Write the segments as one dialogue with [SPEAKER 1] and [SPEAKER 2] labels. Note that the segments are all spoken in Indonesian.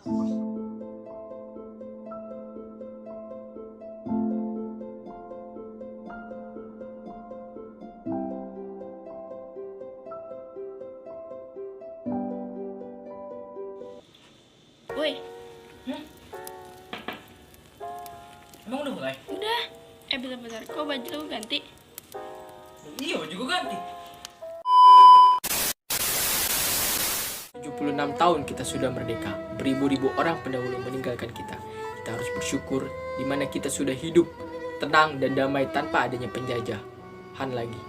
[SPEAKER 1] Woi,
[SPEAKER 2] Emang udah mulai?
[SPEAKER 1] udah. Bentar-bentar, kok baju lu ganti?
[SPEAKER 2] Iya, baju gue ganti.
[SPEAKER 3] 76 tahun kita sudah merdeka. Beribu-ribu orang pendahulu meninggalkan kita. Kita harus bersyukur di mana kita sudah hidup tenang dan damai tanpa adanya penjajahan lagi.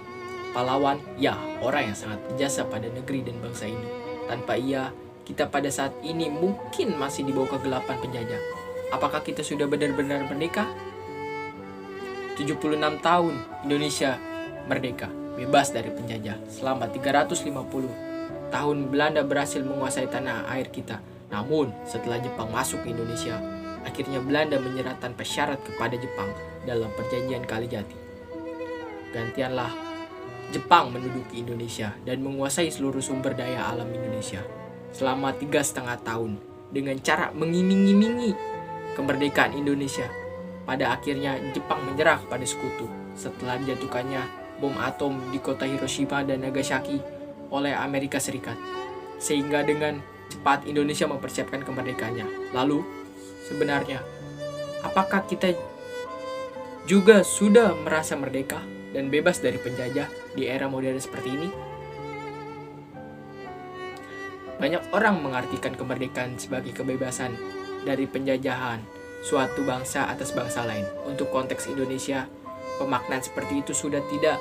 [SPEAKER 3] Pahlawan, ya, orang yang sangat berjasa pada negeri dan bangsa ini. Tanpa ia, kita pada saat ini mungkin masih di bawah kegelapan penjajah. Apakah kita sudah benar-benar merdeka? 76 tahun Indonesia merdeka, bebas dari penjajah. Selama 350 tahun Belanda berhasil menguasai tanah air kita. Namun setelah Jepang masuk ke Indonesia, akhirnya Belanda menyerah tanpa syarat kepada Jepang dalam perjanjian Kalijati. Gantianlah Jepang menduduki Indonesia dan menguasai seluruh sumber daya alam Indonesia selama 3,5 tahun dengan cara mengiming-imingi kemerdekaan Indonesia. Pada akhirnya Jepang menyerah kepada sekutu setelah dijatuhkannya bom atom di kota Hiroshima dan Nagasaki oleh Amerika Serikat. Sehingga dengan cepat Indonesia mempersiapkan kemerdekaannya. Lalu, sebenarnya, apakah kita juga sudah merasa merdeka dan bebas dari penjajah di era modern seperti ini? Banyak orang mengartikan kemerdekaan sebagai kebebasan dari penjajahan suatu bangsa atas bangsa lain. Untuk konteks Indonesia, pemaknaan seperti itu sudah tidak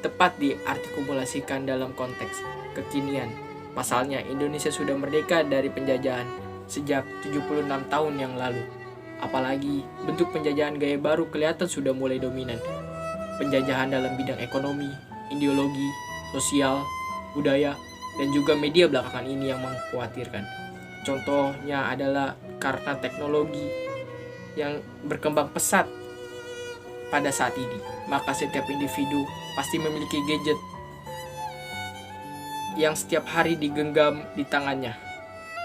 [SPEAKER 3] tepat diartikulasikan dalam konteks kekinian. Pasalnya, Indonesia sudah merdeka dari penjajahan sejak 76 tahun yang lalu. Apalagi, bentuk penjajahan gaya baru kelihatan sudah mulai dominan. Penjajahan dalam bidang ekonomi, ideologi, sosial, budaya, dan juga media belakangan ini yang mengkhawatirkan. Contohnya adalah karena teknologi yang berkembang pesat pada saat ini, maka setiap individu pasti memiliki gadget yang setiap hari digenggam di tangannya.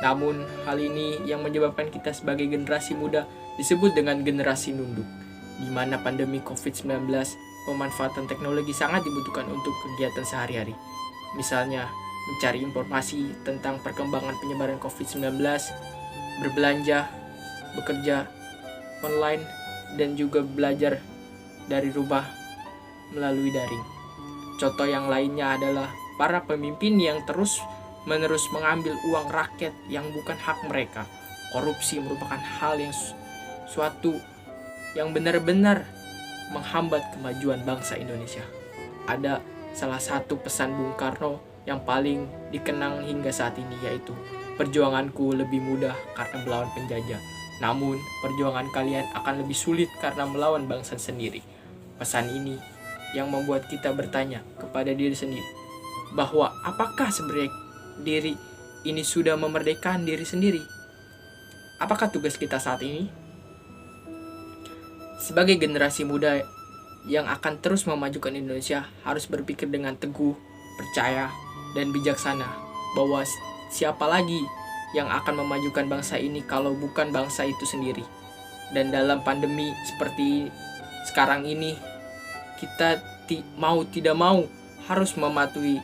[SPEAKER 3] Namun, hal ini yang menyebabkan kita sebagai generasi muda disebut dengan generasi nunduk, di mana pandemi COVID-19 pemanfaatan teknologi sangat dibutuhkan untuk kegiatan sehari-hari. Misalnya, mencari informasi tentang perkembangan penyebaran COVID-19, berbelanja, bekerja online, dan juga belajar dari rumah melalui daring. Contoh yang lainnya adalah para pemimpin yang terus-menerus mengambil uang rakyat yang bukan hak mereka. Korupsi merupakan hal yang suatu yang benar-benar menghambat kemajuan bangsa Indonesia. Ada salah satu pesan Bung Karno yang paling dikenang hingga saat ini, yaitu perjuanganku lebih mudah karena melawan penjajah, namun perjuangan kalian akan lebih sulit karena melawan bangsa sendiri. Pesan ini yang membuat kita bertanya kepada diri sendiri, bahwa apakah sebenarnya diri ini sudah memerdekakan diri sendiri? Apakah tugas kita saat ini? Sebagai generasi muda yang akan terus memajukan Indonesia, harus berpikir dengan teguh, percaya, dan bijaksana bahwa siapa lagi yang akan memajukan bangsa ini kalau bukan bangsa itu sendiri. Dan dalam pandemi seperti sekarang ini, kita mau tidak mau harus mematuhi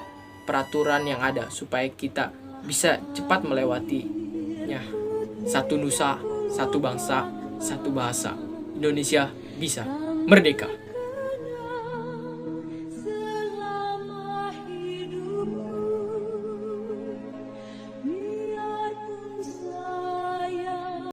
[SPEAKER 3] peraturan yang ada supaya kita bisa cepat melewatinya. Satu nusa, satu bangsa, satu bahasa. Indonesia bisa merdeka.